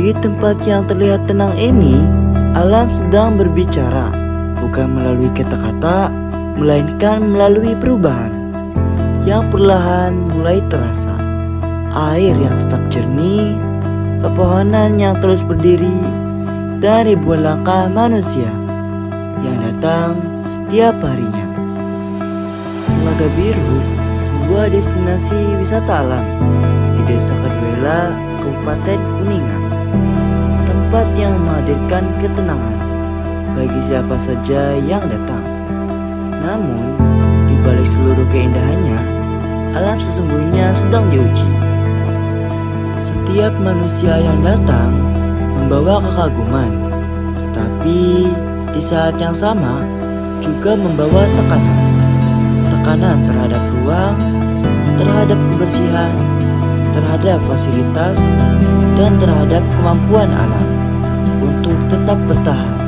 Di tempat yang terlihat tenang ini, alam sedang berbicara, bukan melalui kata-kata, melainkan melalui perubahan yang perlahan mulai terasa. Air yang tetap jernih, pepohonan yang terus berdiri, dan ribuan langkah manusia yang datang setiap harinya. Telaga Biru, sebuah destinasi wisata alam di Desa Kaduela, Kabupaten Kuningan. Tempat yang menghadirkan ketenangan bagi siapa saja yang datang. Namun, di balik seluruh keindahannya, alam sesungguhnya sedang diuji. Setiap manusia yang datang membawa kekaguman, tetapi di saat yang sama juga membawa tekanan. Tekanan terhadap ruang, terhadap kebersihan, terhadap fasilitas, dan terhadap kemampuan alam untuk tetap bertahan.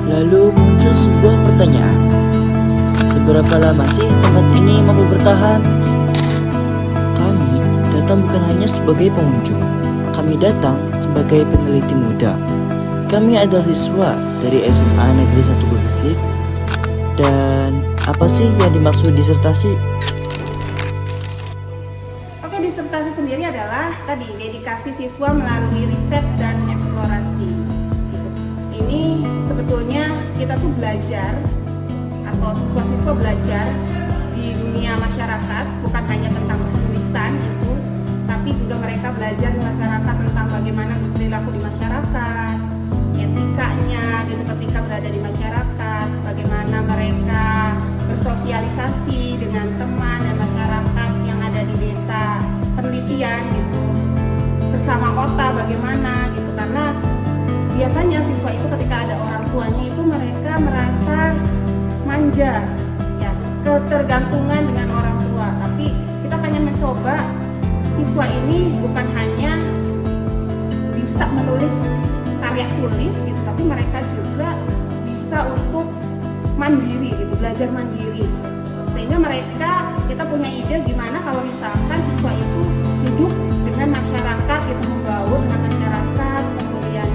Lalu muncul sebuah pertanyaan. Seberapa lama sih tempat ini mampu bertahan? Kami datang bukan hanya sebagai pengunjung. Kami datang sebagai peneliti muda. Kami adalah siswa dari SMA Negeri 1 Gegesik. Dan apa sih yang dimaksud disertasi? Oke, disertasi sendiri adalah tadi dedikasi siswa melalui riset dan eksplorasi. Ini sebetulnya kita tuh belajar atau siswa-siswa belajar di dunia masyarakat, bukan hanya tentang penulisan gitu, tapi juga mereka belajar di masyarakat tentang bagaimana berperilaku di masyarakat, etikanya gitu ketika berada di masyarakat, bagaimana mereka bersosialisasi dengan teman dan masyarakat yang ada di desa, penelitian gitu, bersama kota bagaimana gitu, karena biasanya siswa itu ketika ada orang tuanya itu mereka merasa manja, ya, ketergantungan dengan orang tua. Tapi kita pengen mencoba siswa ini bukan hanya bisa menulis karya tulis gitu, tapi mereka juga bisa untuk mandiri gitu, belajar mandiri. Sehingga mereka, kita punya ide gimana kalau misalkan siswa itu hidup dengan masyarakat gitu, membaur dengan masyarakat, kemudian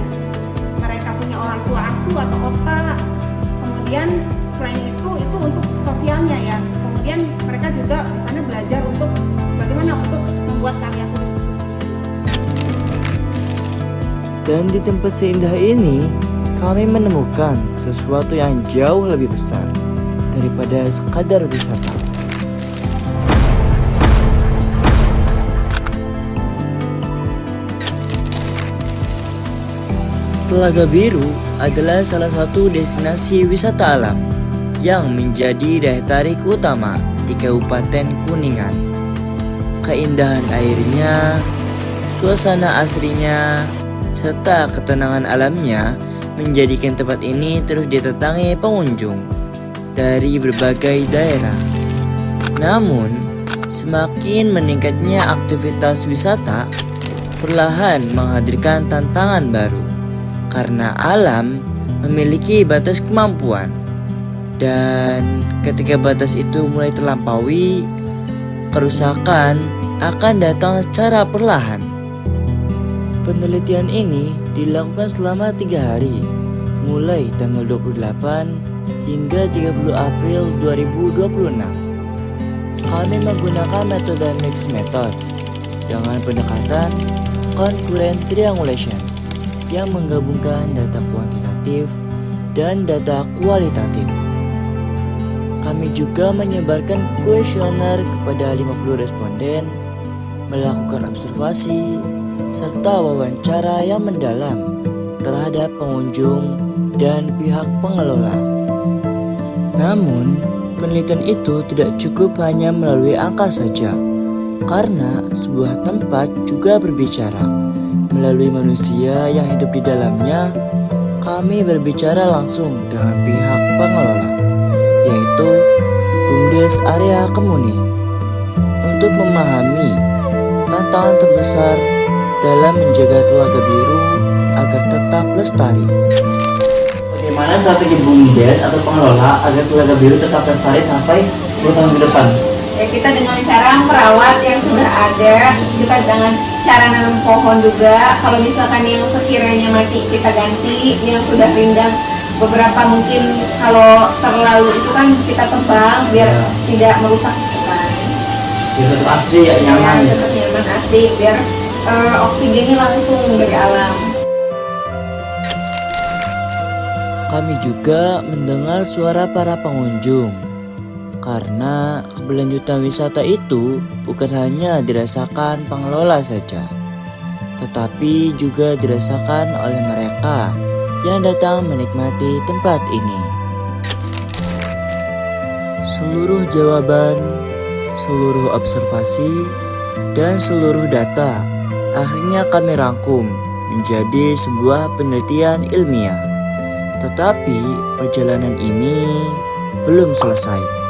mereka punya orang tua asuh atau otak. Kemudian selain itu untuk sosialnya ya. Kemudian mereka juga di sana belajar untuk bagaimana untuk membuat karya tulis itu sendiri. Dan di tempat seindah ini, kami menemukan sesuatu yang jauh lebih besar daripada sekadar wisata. Telaga Biru adalah salah satu destinasi wisata alam yang menjadi daya tarik utama di Kabupaten Kuningan. Keindahan airnya, suasana asrinya, serta ketenangan alamnya menjadikan tempat ini terus didatangi pengunjung dari berbagai daerah. Namun, semakin meningkatnya aktivitas wisata, perlahan menghadirkan tantangan baru. Karena alam memiliki batas kemampuan, dan ketika batas itu mulai terlampaui, kerusakan akan datang secara perlahan. Penelitian ini dilakukan selama 3 hari, mulai tanggal 28 hingga 30 April 2026. Kami menggunakan metode mixed method dengan pendekatan concurrent triangulation yang menggabungkan data kuantitatif dan data kualitatif. Kami juga menyebarkan kuesioner kepada 50 responden, melakukan observasi, serta wawancara yang mendalam terhadap pengunjung dan pihak pengelola. Namun, penelitian itu tidak cukup hanya melalui angka saja, karena sebuah tempat juga berbicara. Melalui manusia yang hidup di dalamnya, kami berbicara langsung dengan pihak pengelola, yaitu BUMDes Area Kemuni, untuk memahami tantangan terbesar dalam menjaga Telaga Biru agar tetap lestari. Bagaimana strategi BUMDes atau pengelola agar Telaga Biru tetap lestari sampai 10 tahun ke depan? Ya, kita dengan cara merawat yang sudah ada, kita dengan cara nanam pohon juga. Kalau misalkan yang sekiranya mati kita ganti, yang sudah rindang beberapa mungkin kalau terlalu itu kan kita tebang biar tidak merusak hutan. Biar tetap asri ya, nyaman. Ya, tetap nyaman asik biar oksigennya langsung dari alam. Kami juga mendengar suara para pengunjung. Karena keberlanjutan wisata itu bukan hanya dirasakan pengelola saja, tetapi juga dirasakan oleh mereka yang datang menikmati tempat ini. Seluruh jawaban, seluruh observasi, dan seluruh data akhirnya kami rangkum menjadi sebuah penelitian ilmiah. Tetapi perjalanan ini belum selesai.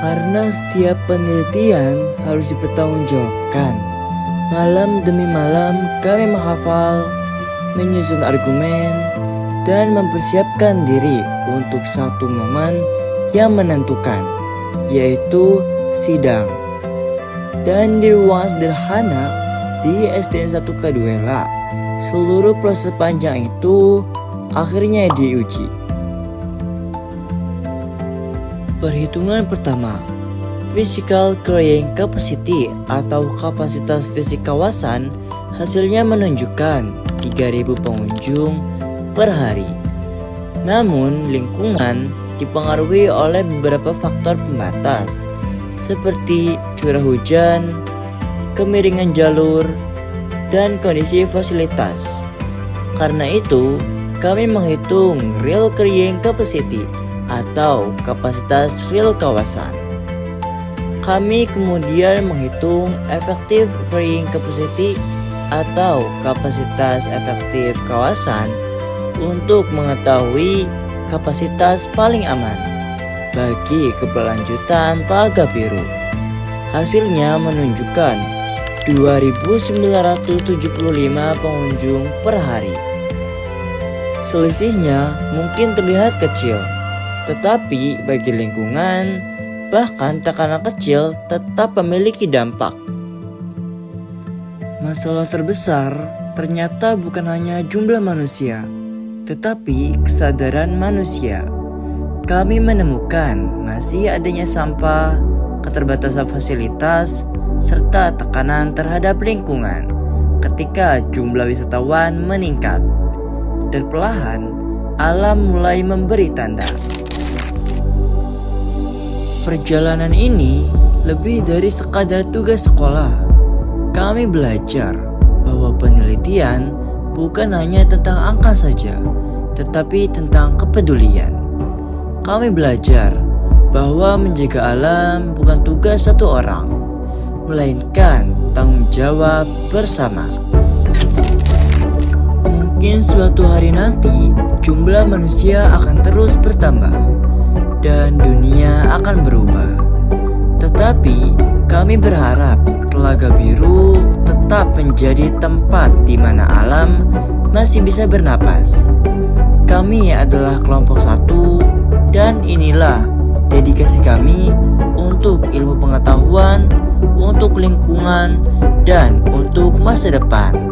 Karena setiap penelitian harus dipertanggungjawabkan. Malam demi malam kami menghafal, menyusun argumen, dan mempersiapkan diri untuk satu momen yang menentukan, yaitu sidang. Dan di ruang sederhana di SDN 1 Kaduela, seluruh proses panjang itu akhirnya diuji. Perhitungan pertama, Physical Carrying Capacity atau kapasitas fisik kawasan hasilnya menunjukkan 3.000 pengunjung per hari. Namun lingkungan dipengaruhi oleh beberapa faktor pembatas seperti curah hujan, kemiringan jalur, dan kondisi fasilitas. Karena itu, kami menghitung Real Carrying Capacity atau kapasitas real kawasan. Kami kemudian menghitung Effective Carrying Capacity atau kapasitas efektif kawasan untuk mengetahui kapasitas paling aman bagi keberlanjutan Telaga Biru. Hasilnya menunjukkan 2.975 pengunjung per hari. Selisihnya mungkin terlihat kecil, tetapi bagi lingkungan, bahkan tekanan kecil tetap memiliki dampak. Masalah terbesar ternyata bukan hanya jumlah manusia, tetapi kesadaran manusia. Kami menemukan masih adanya sampah, keterbatasan fasilitas, serta tekanan terhadap lingkungan ketika jumlah wisatawan meningkat. Dan perlahan, alam mulai memberi tanda. Perjalanan ini lebih dari sekadar tugas sekolah. Kami belajar bahwa penelitian bukan hanya tentang angka saja, tetapi tentang kepedulian. Kami belajar bahwa menjaga alam bukan tugas satu orang, melainkan tanggung jawab bersama. Mungkin suatu hari nanti jumlah manusia akan terus bertambah dan dunia akan berubah. Tetapi kami berharap Telaga Biru tetap menjadi tempat di mana alam masih bisa bernapas. Kami adalah kelompok 1 dan inilah dedikasi kami untuk ilmu pengetahuan, untuk lingkungan, dan untuk masa depan.